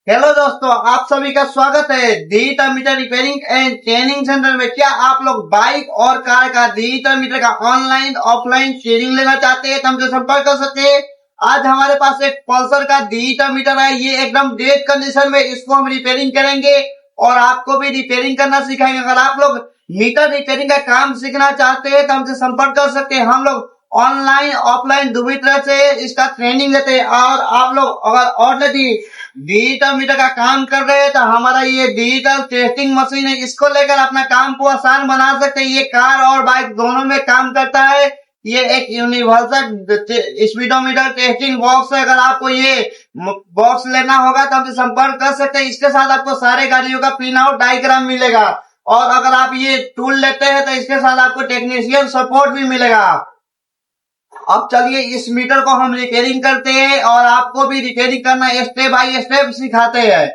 Hello दोस्तों, आप सभी का स्वागत है digital meter repairing and training centre में। क्या आप लोग बाइक और कार का डिजिटल मीटर का ऑनलाइन ऑफलाइन ट्रेनिंग लेना चाहते हैं तो हमसे संपर्क कर सकते हैं। आज हमारे पास एक पल्सर का डिजिटल मीटर है। ये एकदम डेड कंडीशन में, इसको हम रिपेयरिंग करेंगे और आपको भी रिपेयरिंग करना सिखाएंगे। अगर आप लोग मीटर रिपेयरिंग का काम सीखना चाहते हैं तो हमसे संपर्क कर सकते हैं। हम लोग ऑनलाइन ऑफलाइन दोनों तरह से इसका ट्रेनिंग लेते हैं। और आप लोग अगर ऑलरेडी डिजिटल मीटर का काम कर रहे हैं तो हमारा ये डिजिटल टेस्टिंग मशीन है, इसको लेकर अपना काम को आसान बना सकते हैं। ये कार और बाइक दोनों में काम करता है। ये एक यूनिवर्सल स्पीडोमीटर टेस्टिंग बॉक्स है। अगर आपको ये बॉक्स लेना होगा तो हमसे संपर्क कर सकते हैं। इसके साथ आपको सारे गाड़ियों का प्रिंट आउट डायग्राम मिलेगा। और अगर आप ये टूल लेते हैं तो इसके साथ आपको टेक्नीशियन सपोर्ट भी मिलेगा। अब चलिए इस मीटर को हम रिपेयरिंग करते हैं और आपको भी रिपेयरिंग करना स्टेप बाय स्टेप सिखाते हैं।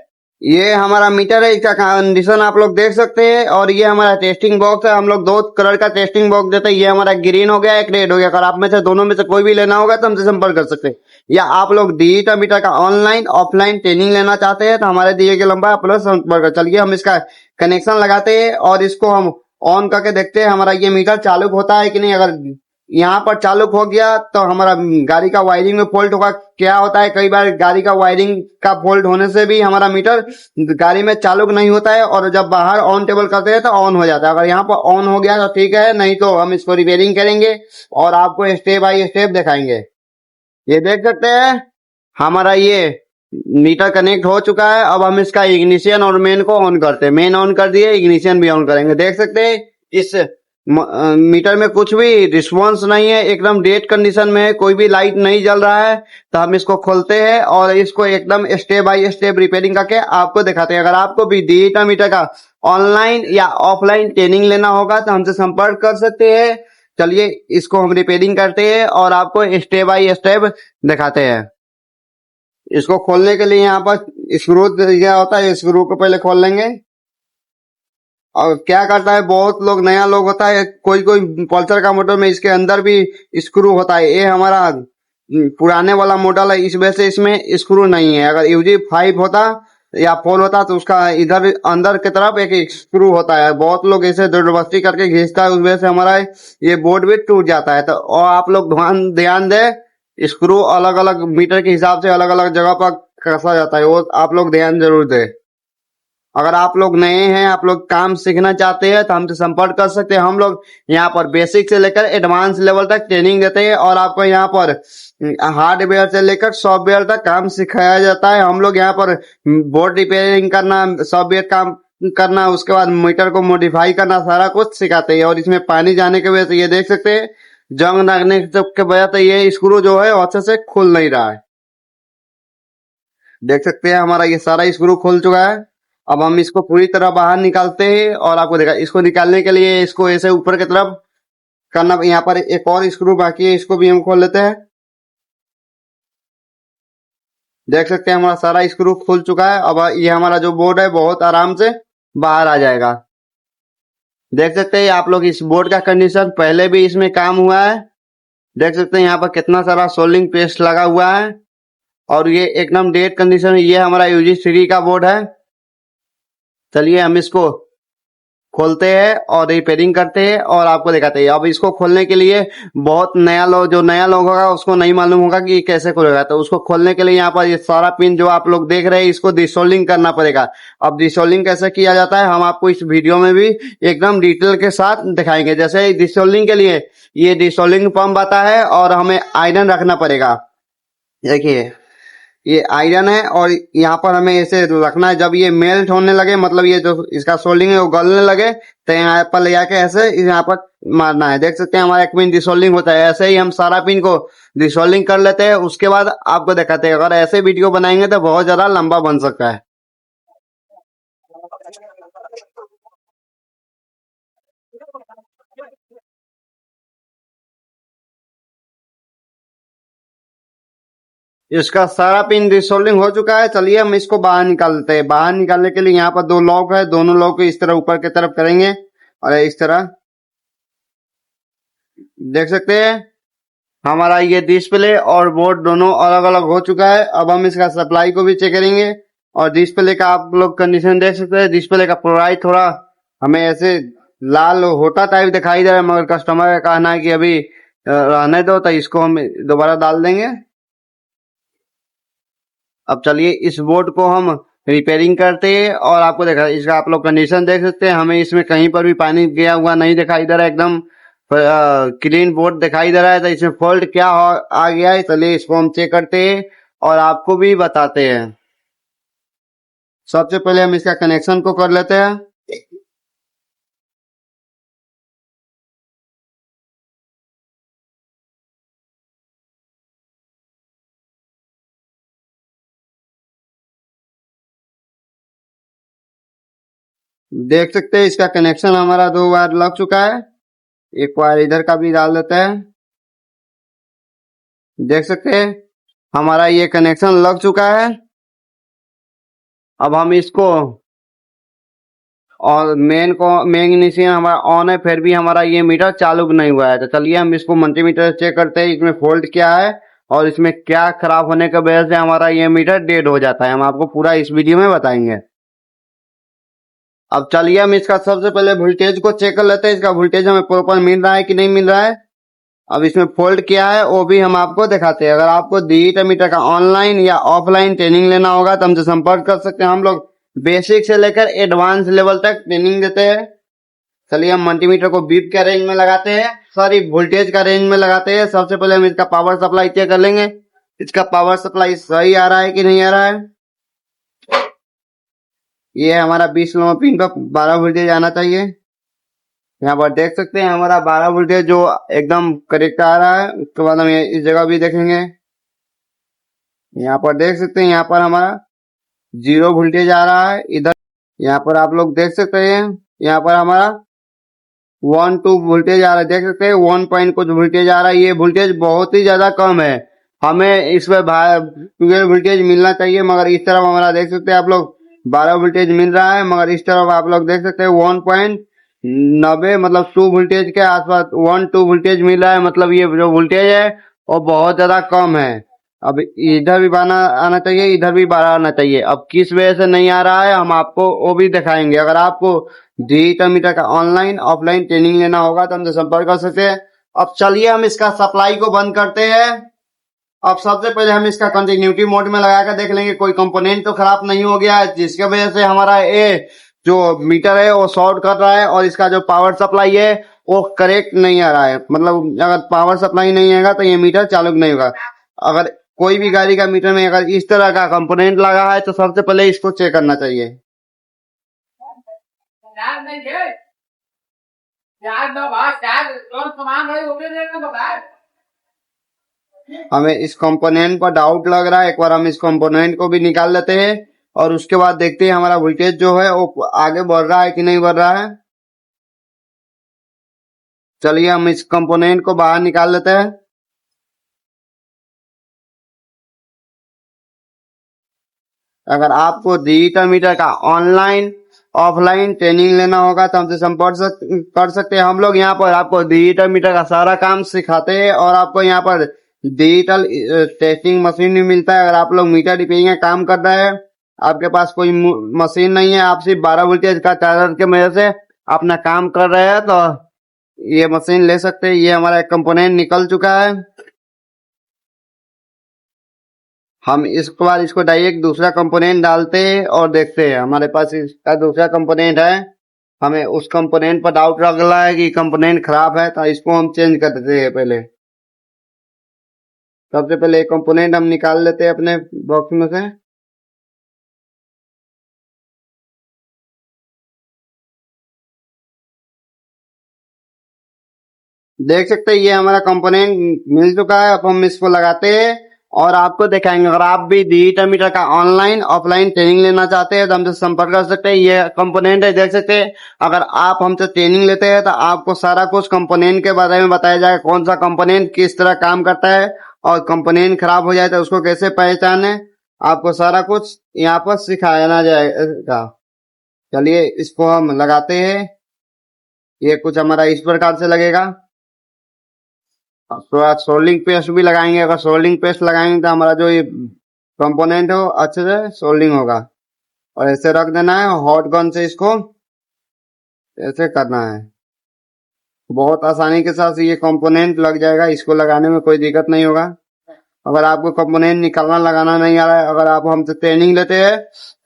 ये हमारा मीटर है, इसका कंडीशन आप लोग देख सकते हैं। और ये हमारा टेस्टिंग बॉक्स है। हम लोग दो कलर का टेस्टिंग बॉक्स देते हैं। ये हमारा ग्रीन हो गया, एक रेड हो गया। अगर आप में से दोनों में से कोई भी लेना होगा तो हमसे संपर्क कर सकते हैं। या आप लोग डिजिटल मीटर का ऑनलाइन ऑफलाइन ट्रेनिंग लेना चाहते हैं तो हमारे दिए गए नंबर आप लोग संपर्क कर। चलिए हम इसका कनेक्शन लगाते हैं और इसको हम ऑन करके देखते हैं हमारा ये मीटर चालू होता है कि नहीं। अगर यहाँ पर चालू हो गया तो हमारा गाड़ी का वायरिंग में फॉल्ट होगा। क्या होता है, कई बार गाड़ी का वायरिंग का फॉल्ट होने से भी हमारा मीटर गाड़ी में चालू नहीं होता है और जब बाहर ऑन टेबल करते हैं तो ऑन हो जाता है। अगर यहाँ पर ऑन हो गया तो ठीक है, नहीं तो हम इसको रिपेयरिंग करेंगे और आपको स्टेप बाय स्टेप दिखाएंगे। ये देख सकते हैं हमारा ये मीटर कनेक्ट हो चुका है। अब हम इसका इग्निशन और मेन को ऑन करते हैं। मेन ऑन कर दिए, इग्निशन भी ऑन करेंगे। देख सकते हैं इस मीटर में कुछ भी रिस्पॉन्स नहीं है, एकदम डेड कंडीशन में है, कोई भी लाइट नहीं जल रहा है। तो हम इसको खोलते हैं और इसको एकदम स्टेप बाय स्टेप रिपेयरिंग करके आपको दिखाते हैं। अगर आपको भी डिजिटल मीटर का ऑनलाइन या ऑफलाइन ट्रेनिंग लेना होगा तो हमसे संपर्क कर सकते हैं। चलिए इसको हम रिपेयरिंग करते हैं और आपको स्टेप बाय स्टेप दिखाते हैं। इसको खोलने के लिए यहाँ पर स्क्रू दिया होता है, स्क्रू को पहले खोल लेंगे। और क्या करता है, बहुत लोग नया लोग होता है, कोई कोई पल्सर का मोटर में इसके अंदर भी स्क्रू होता है। ये हमारा पुराने वाला मॉडल है, इस वजह से इसमें स्क्रू नहीं है। अगर यूजी 5 होता या 4 होता तो उसका इधर अंदर की तरफ एक स्क्रू होता है। बहुत लोग ऐसे जबरदस्ती करके खींचता है, उस वजह से हमारा ये बोर्ड भी टूट जाता है। तो और आप लोग ध्यान दे, स्क्रू अलग अलग मीटर के हिसाब से अलग अलग जगह पर कसा जाता है, वो आप लोग ध्यान जरूर दे। अगर आप लोग नए हैं, आप लोग काम सीखना चाहते हैं तो हमसे संपर्क कर सकते हैं। हम लोग यहाँ पर बेसिक से लेकर एडवांस लेवल तक ट्रेनिंग देते हैं और आपको यहाँ पर हार्डवेयर से लेकर सॉफ्टवेयर तक काम सिखाया जाता है। हम लोग यहाँ पर बोर्ड रिपेयरिंग करना, सॉफ्टवेयर काम करना, उसके बाद मीटर को मॉडिफाई करना, सारा कुछ सिखाते हैं। और इसमें पानी जाने की वजह से ये देख सकते हैं जंग लगने की वजह से ये स्क्रू जो है अच्छे से खुल नहीं रहा है। देख सकते हैं हमारा ये सारा स्क्रू खुल चुका है। अब हम इसको पूरी तरह बाहर निकालते हैं और आपको देखा, इसको निकालने के लिए इसको ऐसे ऊपर की तरफ करना। यहाँ पर एक और स्क्रू बाकी है, इसको भी हम खोल लेते हैं। देख सकते हैं हमारा सारा स्क्रू खुल चुका है। अब ये हमारा जो बोर्ड है बहुत आराम से बाहर आ जाएगा। देख सकते हैं आप लोग इस बोर्ड का कंडीशन, पहले भी इसमें काम हुआ है। देख सकते हैं यहाँ पर कितना सारा सोल्डिंग पेस्ट लगा हुआ है और ये एकदम डेड कंडीशन है। ये हमारा यूजी 3 का बोर्ड है। चलिए हम इसको खोलते हैं और रिपेयरिंग करते हैं और आपको दिखाते हैं। अब इसको खोलने के लिए बहुत जो नया लोग होगा उसको नहीं मालूम होगा कि कैसे खोलेगा, तो उसको खोलने के लिए यहाँ पर ये सारा पिन जो आप लोग देख रहे हैं इसको डिसोल्डिंग करना पड़ेगा। अब डिसोल्डिंग कैसे किया जाता है हम आपको इस वीडियो में भी एकदम डिटेल के साथ दिखाएंगे। जैसे डिसोल्डिंग के लिए ये डिसोल्डिंग पंप आता है और हमें आयरन रखना पड़ेगा। देखिए ये आयरन है और यहाँ पर हमें ऐसे रखना है। जब ये मेल्ट होने लगे, मतलब ये जो इसका सोल्डिंग है वो गलने लगे, तो यहाँ पर ले जाके ऐसे यहाँ पर मारना है। देख सकते हैं हमारा एक पिन डिसोल्डिंग होता है। ऐसे ही हम सारा पिन को डिसोल्डिंग कर लेते हैं, उसके बाद आपको दिखाते हैं। अगर ऐसे वीडियो बनाएंगे तो बहुत ज्यादा लंबा बन सकता है। इसका सारा पिन डिसोल्डिंग हो चुका है। चलिए हम इसको बाहर निकालते हैं। बाहर निकालने के लिए यहाँ पर 2 लॉक है, दोनों लॉक को इस तरह ऊपर की तरफ करेंगे और इस तरह देख सकते हैं हमारा ये डिस्प्ले और बोर्ड दोनों अलग अलग हो चुका है। अब हम इसका सप्लाई को भी चेक करेंगे और डिस्प्ले का आप लोग कंडीशन देख सकते हैं। डिस्प्ले का प्रोराइट थोड़ा हमें ऐसे लाल होता टाइप दिखाई दे रहा है, मगर कस्टमर का कहना है कि अभी रहने दो, तो इसको हम दोबारा डाल देंगे। अब चलिए इस बोर्ड को हम रिपेयरिंग करते हैं और आपको देखा इसका आप लोग कंडीशन देख सकते हैं। हमें इसमें कहीं पर भी पानी गया हुआ नहीं दिखाई दे रहा है, एकदम क्लीन बोर्ड दिखाई दे रहा है। तो इसमें फॉल्ट क्या आ गया है, चलिए इसको हम चेक करते हैं और आपको भी बताते हैं। सबसे पहले हम इसका कनेक्शन को कर लेते हैं। देख सकते हैं इसका कनेक्शन हमारा 2 बार लग चुका है। एक बार इधर का भी डाल देते हैं। देख सकते हैं हमारा ये कनेक्शन लग चुका है। अब हम इसको और मेन इग्निशन हमारा ऑन है, फिर भी हमारा ये मीटर चालू नहीं हुआ है। तो चलिए हम इसको मल्टीमीटर चेक करते हैं, इसमें फॉल्ट क्या है और इसमें क्या खराब होने की वजह से हमारा ये मीटर डेड हो जाता है। हम आपको पूरा इस वीडियो में बताएंगे। अब चलिए हम इसका सबसे पहले वोल्टेज को चेक कर लेते हैं, इसका वोल्टेज हमें प्रॉपर मिल रहा है कि नहीं मिल रहा है। अब इसमें फॉल्ट क्या है वो भी हम आपको दिखाते हैं। अगर आपको DE मीटर का ऑनलाइन या ऑफलाइन ट्रेनिंग लेना होगा तो हमसे संपर्क कर सकते हैं। हम लोग बेसिक से लेकर एडवांस लेवल तक ट्रेनिंग देते हैं। चलिए हम मल्टीमीटर को बीप के रेंज में लगाते हैं, सॉरी वोल्टेज का रेंज में लगाते हैं। सबसे पहले हम इसका पावर सप्लाई चेक कर लेंगे, इसका पावर सप्लाई सही आ रहा है कि नहीं आ रहा है। ये हमारा 20 नंबर पिन पर 12 वोल्टेज आना चाहिए। यहाँ पर देख सकते हैं हमारा 12 वोल्टेज जो एकदम करेक्ट आ रहा है। उसके बाद हम इस जगह भी देखेंगे, यहाँ पर देख सकते हैं यहाँ पर हमारा 0 वोल्टेज आ रहा है। इधर यहाँ पर आप लोग देख सकते हैं यहाँ पर हमारा 1-2 वोल्टेज आ रहा है। देख सकते हैं 1 पॉइंट कुछ वोल्टेज आ रहा है। ये वोल्टेज बहुत ही ज्यादा कम है, हमें इस पर 12 वोल्टेज मिलना चाहिए, मगर इस तरफ हमारा देख सकते हैं आप लोग 12 वोल्टेज मिल रहा है, मगर इस तरफ आप लोग देख सकते हैं 1.90 मतलब 2 वोल्टेज के आसपास 1-2 वोल्टेज मिल रहा है। मतलब ये जो वोल्टेज है वो बहुत ज्यादा कम है। अब इधर भी बाना आना चाहिए, इधर भी 12 आना चाहिए। अब किस वजह से नहीं आ रहा है हम आपको वो भी दिखाएंगे। अगर आपको DE मीटर का ऑनलाइन ऑफलाइन ट्रेनिंग लेना होगा तो हमसे संपर्क कर सकते हैं। अब चलिए हम इसका सप्लाई को बंद करते हैं। अब सबसे पहले हम इसका कंटिन्यूटी मोड में लगाकर देख लेंगे कोई कंपोनेंट तो खराब नहीं हो गया है, जिसके वजह से हमारा ये जो मीटर है वो शॉर्ट कर रहा है और इसका जो पावर सप्लाई है वो करेक्ट नहीं आ रहा है। मतलब अगर पावर सप्लाई नहीं आएगा तो ये मीटर चालू नहीं होगा। अगर कोई भी गाड़ी का मीटर में अगर इस तरह का कंपोनेंट लगा है तो सबसे पहले इसको चेक करना चाहिए। हमें इस कंपोनेंट पर डाउट लग रहा है, एक बार हम इस कंपोनेंट को भी निकाल लेते हैं और उसके बाद देखते हैं हमारा वोल्टेज जो है वो आगे बढ़ रहा है कि नहीं बढ़ रहा है। चलिए हम इस कंपोनेंट को बाहर निकाल लेते हैं। अगर आपको DE मीटर का ऑनलाइन ऑफलाइन ट्रेनिंग लेना होगा तो हमसे संपर्क कर सकते हैं। हम लोग यहाँ पर आपको DE मीटर का सारा काम सिखाते हैं और आपको यहाँ पर डिजिटल टेस्टिंग मशीन भी मिलता है। अगर आप लोग मीटर रिपेयरिंग का काम कर रहे हैं, आपके पास कोई मशीन नहीं है, आप सिर्फ 12 वोल्टेज का चार्जर के मदद से अपना काम कर रहे हैं, तो ये मशीन ले सकते हैं। ये हमारा एक कंपोनेंट निकल चुका है। हम इस बार इसको डायरेक्ट दूसरा कंपोनेंट डालते हैं और देखते हैं। हमारे पास इसका दूसरा कंपोनेंट है, हमें उस कंपोनेंट पर डाउट लग रहा है कि कंपोनेंट खराब है, तो इसको हम चेंज कर देते हैं। पहले सबसे पहले एक कंपोनेंट हम निकाल लेते हैं अपने बॉक्स में से। देख सकते हैं ये हमारा कंपोनेंट मिल चुका है। अब हम इसको लगाते हैं और आपको दिखाएंगे। अगर आप भी DE मीटर का ऑनलाइन ऑफलाइन ट्रेनिंग लेना चाहते हैं तो हमसे संपर्क कर सकते हैं। ये कंपोनेंट है, देख सकते हैं। अगर आप हमसे ट्रेनिंग लेते हैं तो आपको सारा कुछ कंपोनेंट के बारे में बताया जाएगा, कौन सा कंपोनेंट किस तरह काम करता है और कंपोनेंट खराब हो जाए तो उसको कैसे पहचाने, आपको सारा कुछ यहाँ पर सिखाया जाएगा। चलिए इसको हम लगाते हैं। ये कुछ हमारा इस प्रकार से लगेगा। थोड़ा सोल्डिंग पेस्ट भी लगाएंगे। अगर सोल्डिंग पेस्ट लगाएंगे तो हमारा जो ये कंपोनेंट हो अच्छे से सोल्डिंग होगा। और ऐसे रख देना है। हॉट गन से इसको ऐसे करना है। बहुत आसानी के साथ ये कंपोनेंट लग जाएगा, इसको लगाने में कोई दिक्कत नहीं होगा। अगर आपको कंपोनेंट निकालना लगाना नहीं आ रहा है, अगर आप हमसे ट्रेनिंग लेते हैं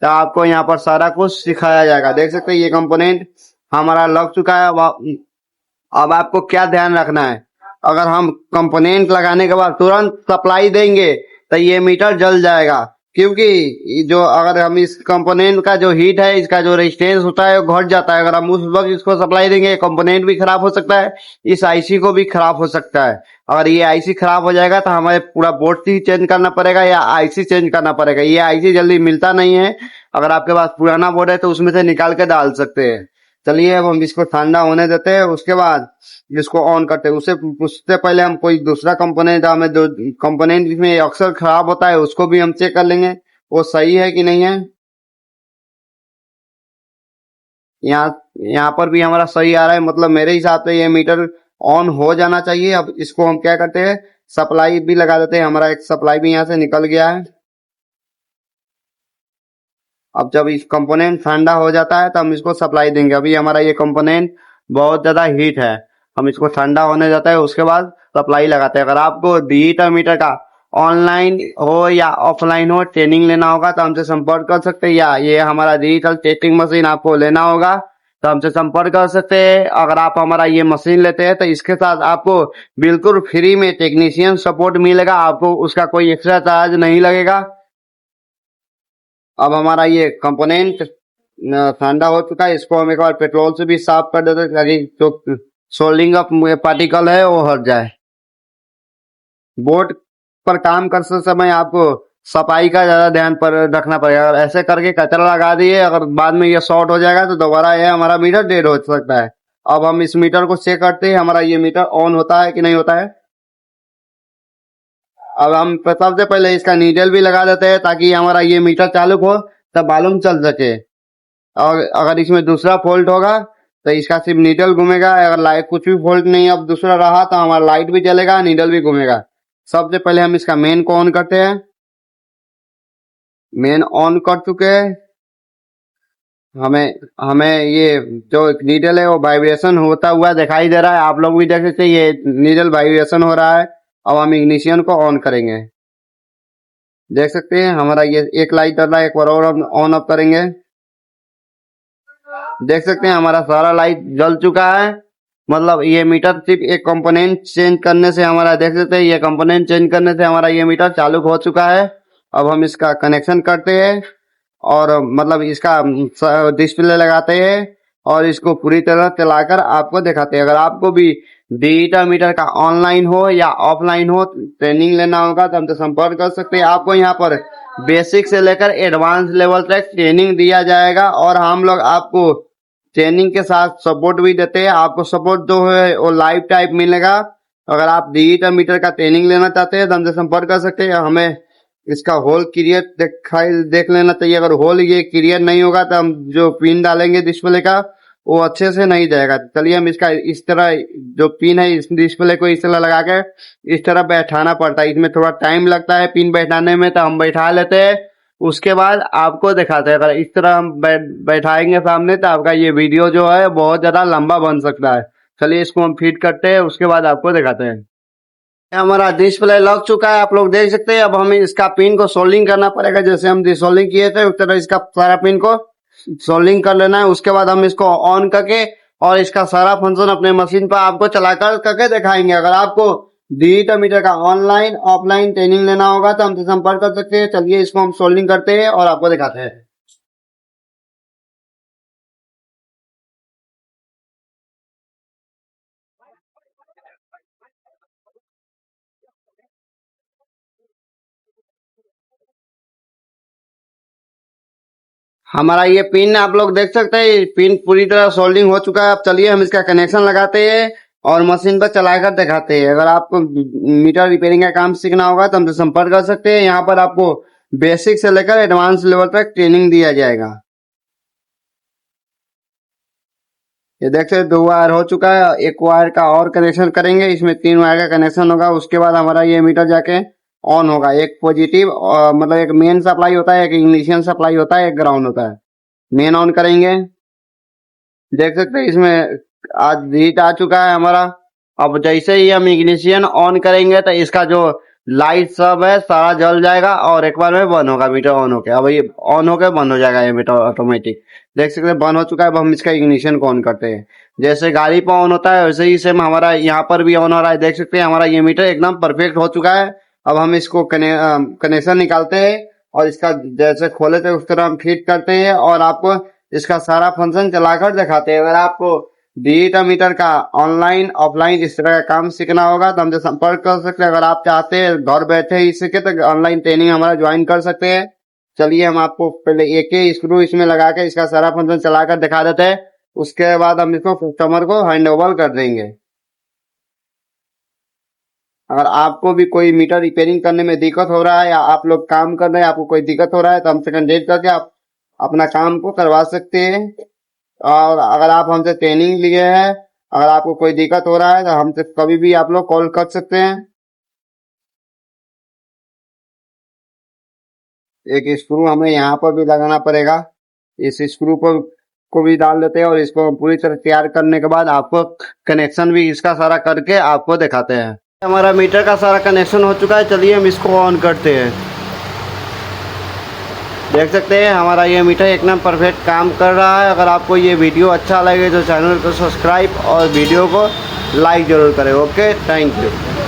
तो आपको यहाँ पर सारा कुछ सिखाया जाएगा। देख सकते हैं ये कंपोनेंट हमारा लग चुका है। अब आपको क्या ध्यान रखना है, अगर हम कंपोनेंट लगाने के बाद तुरंत सप्लाई देंगे तो ये मीटर जल जाएगा, क्योंकि जो अगर हम इस कंपोनेंट का जो हीट है, इसका जो रेजिस्टेंस होता है वो घट जाता है। अगर हम उस वक्त इसको सप्लाई देंगे, कंपोनेंट भी खराब हो सकता है, इस आईसी को भी खराब हो सकता है। अगर ये आईसी खराब हो जाएगा तो हमें पूरा बोर्ड ही चेंज करना पड़ेगा या आईसी चेंज करना पड़ेगा। ये आईसी जल्दी मिलता नहीं है। अगर आपके पास पुराना बोर्ड है तो उसमें से निकाल के डाल सकते हैं। चलिए अब हम इसको ठंडा होने देते हैं, उसके बाद इसको ऑन करते हैं। उससे पहले हम कोई दूसरा कंपोनेंट, हमें जो कंपोनेंट जिसमें अक्सर खराब होता है उसको भी हम चेक कर लेंगे वो सही है कि नहीं है। यहाँ पर भी हमारा सही आ रहा है, मतलब मेरे हिसाब से ये मीटर ऑन हो जाना चाहिए। अब इसको हम क्या करते हैं, सप्लाई भी लगा देते हैं। हमारा एक सप्लाई भी यहाँ से निकल गया है। अब जब इस कंपोनेंट ठंडा हो जाता है तो हम इसको सप्लाई देंगे। अभी हमारा ये कंपोनेंट बहुत ज्यादा हीट है, हम इसको ठंडा होने जाता है, उसके बाद सप्लाई लगाते हैं। अगर आपको डिजिटल मीटर का ऑनलाइन हो या ऑफलाइन हो ट्रेनिंग लेना होगा तो हमसे संपर्क कर सकते हैं, या ये हमारा डिजिटल टेस्टिंग मशीन आपको लेना होगा तो हमसे संपर्क कर सकते हैं। अगर आप हमारा ये मशीन लेते हैं तो इसके साथ आपको बिल्कुल फ्री में टेक्नीशियन सपोर्ट मिलेगा, आपको उसका कोई एक्स्ट्रा चार्ज नहीं लगेगा। अब हमारा ये कंपोनेंट ठंडा हो चुका है, इसको हम एक बार पेट्रोल से भी साफ कर देते हैं ताकि जो सोल्डिंग ऑफ पार्टिकल है वो हट जाए। बोर्ड पर काम करते समय आपको सफाई का ज्यादा ध्यान पर रखना पड़ेगा। अगर ऐसे करके कचरा लगा दिए, अगर बाद में ये शॉर्ट हो जाएगा तो दोबारा ये हमारा मीटर डेड हो सकता है। अब हम इस मीटर को चेक करते हैं हमारा ये मीटर ऑन होता है कि नहीं होता है। अब हम सबसे पहले इसका नीडल भी लगा देते हैं ताकि हमारा ये मीटर चालू हो तब मालूम चल सके। और अगर इसमें दूसरा फॉल्ट होगा तो इसका सिर्फ नीडल घूमेगा। अगर लाइट कुछ भी फॉल्ट नहीं अब दूसरा रहा तो हमारा लाइट भी जलेगा, नीडल भी घूमेगा। सबसे पहले हम इसका मेन को ऑन करते हैं। मेन ऑन कर चुके हैं। हमें हमें ये जो नीडल है वो वाइब्रेशन होता हुआ दिखाई दे रहा है, आप लोग भी देख सकते हैं ये नीडल वाइब्रेशन हो रहा है। अब हम इग्निशन को ऑन करेंगे। देख सकते हैं हमारा ये एक लाइट चल रहा है, एक बार और ऑन ऑफ करेंगे। देख सकते हैं हमारा सारा लाइट जल चुका है। मतलब ये मीटर सिर्फ एक कंपोनेंट चेंज करने से हमारा, देख सकते हैं ये कंपोनेंट चेंज करने से हमारा ये मीटर चालू हो चुका है। अब हम इसका कनेक्शन करते हैं और मतलब इसका डिस्प्ले लगाते हैं और इसको पूरी तरह चलाकर आपको दिखाते हैं। अगर आपको भी डिजिटल मीटर का ऑनलाइन हो या ऑफलाइन हो ट्रेनिंग लेना होगा तो हमसे संपर्क कर सकते हैं। आपको यहाँ पर बेसिक से लेकर एडवांस लेवल तक ट्रेनिंग दिया जाएगा और हम लोग आपको ट्रेनिंग के साथ सपोर्ट भी देते हैं। आपको सपोर्ट जो है वो लाइव टाइप मिलेगा। अगर आप डिजिटल मीटर का ट्रेनिंग लेना चाहते हैं तो हमसे संपर्क कर सकते हैं। हमें इसका होल क्लियर देख लेना चाहिए। अगर होल ये क्लियर नहीं होगा तो हम जो पिन डालेंगे डिस्प्ले का वो अच्छे से नहीं जाएगा। चलिए हम इसका इस तरह जो पिन है इस डिस्प्ले को इस तरह लगा के इस तरह बैठाना पड़ता है। इसमें थोड़ा टाइम लगता है पिन बैठाने में, तो हम बैठा लेते हैं, उसके बाद आपको दिखाते हैं। अगर इस तरह हम बैठाएंगे सामने तो आपका ये वीडियो जो है बहुत ज्यादा लंबा बन सकता है। चलिए इसको हम फिट करते हैं, उसके बाद आपको दिखाते हैं। हमारा डिस्प्ले लग चुका है, आप लोग देख सकते हैं। अब हमें इसका पिन को सोल्डिंग करना पड़ेगा, जैसे हम डिसोल्डिंग किए थे उस तरह इसका सारा पिन को सोल्डिंग कर लेना है। उसके बाद हम इसको ऑन करके और इसका सारा फंक्शन अपने मशीन पर आपको चलाकर करके दिखाएंगे। अगर आपको डिजिटल मीटर का ऑनलाइन ऑफलाइन ट्रेनिंग लेना होगा तो हमसे संपर्क कर सकते हैं। चलिए इसको हम सोल्डिंग करते हैं और आपको दिखाते हैं। हमारा ये पिन आप लोग देख सकते हैं, पिन पूरी तरह सोल्डिंग हो चुका है। अब चलिए हम इसका कनेक्शन लगाते हैं और मशीन पर चलाकर दिखाते हैं। अगर आपको मीटर रिपेयरिंग का काम सीखना होगा तो हमसे संपर्क कर सकते हैं। यहाँ पर आपको बेसिक से लेकर एडवांस लेवल तक ट्रेनिंग दिया जाएगा। ये देख सकते 2 वायर हो चुका है, एक वायर का और कनेक्शन करेंगे, इसमें 3 वायर का कनेक्शन होगा। उसके बाद हमारा ये मीटर जाके ऑन होगा। एक पॉजिटिव मतलब एक मेन सप्लाई होता है, एक इग्निशन सप्लाई होता है, एक ग्राउंड होता है। मेन ऑन करेंगे, देख सकते हैं इसमें आज हीट आ चुका है हमारा। अब जैसे ही हम इग्निशन ऑन करेंगे तो इसका जो लाइट सब है सारा जल जाएगा और एक बार में बंद होगा मीटर ऑन होके। अब ये ऑन होके बंद हो जाएगा ये मीटर ऑटोमेटिक। देख सकते हैं बंद हो चुका है। अब हम इसका इग्निशन को ऑन करते हैं। जैसे गाड़ी पर ऑन होता है वैसे ही सेम हमारा यहाँ पर भी ऑन हो रहा है। देख सकते हैं हमारा ये मीटर एकदम परफेक्ट हो चुका है। अब हम इसको कनेक्शन निकालते हैं और इसका जैसे खोले थे उस तरह हम फिट करते हैं और आपको इसका सारा फंक्शन चलाकर दिखाते हैं। अगर आपको डिजिटल मीटर का ऑनलाइन ऑफलाइन इस तरह का काम सीखना होगा तो हमसे संपर्क कर सकते हैं। अगर आप चाहते हैं घर बैठे ही सीखे तो ऑनलाइन ट्रेनिंग हमारा ज्वाइन कर सकते हैं। चलिए हम आपको पहले एक ही स्क्रू इसमें लगा के इसका सारा फंक्शन चलाकर दिखा देते हैं। उसके बाद हम इसको कस्टमर को हैंड ओवर कर देंगे। अगर आपको भी कोई मीटर रिपेयरिंग करने में दिक्कत हो रहा है या आप लोग काम कर रहे हैं आपको कोई दिक्कत हो रहा है तो हमसे कांटेक्ट करके आप अपना काम को करवा सकते हैं। और अगर आप हमसे ट्रेनिंग लिए हैं, अगर आपको कोई दिक्कत हो रहा है तो हमसे कभी भी आप लोग कॉल कर सकते हैं। एक स्क्रू हमें यहाँ पर भी लगाना पड़ेगा। इस स्क्रू को भी डाल देते हैं और इसको पूरी तरह तैयार करने के बाद आपको कनेक्शन भी इसका सारा करके आपको दिखाते हैं। हमारा मीटर का सारा कनेक्शन हो चुका है। चलिए हम इसको ऑन करते हैं। देख सकते हैं हमारा ये मीटर एकदम परफेक्ट काम कर रहा है। अगर आपको ये वीडियो अच्छा लगे तो चैनल को सब्सक्राइब और वीडियो को लाइक ज़रूर करें। Okay, thank you.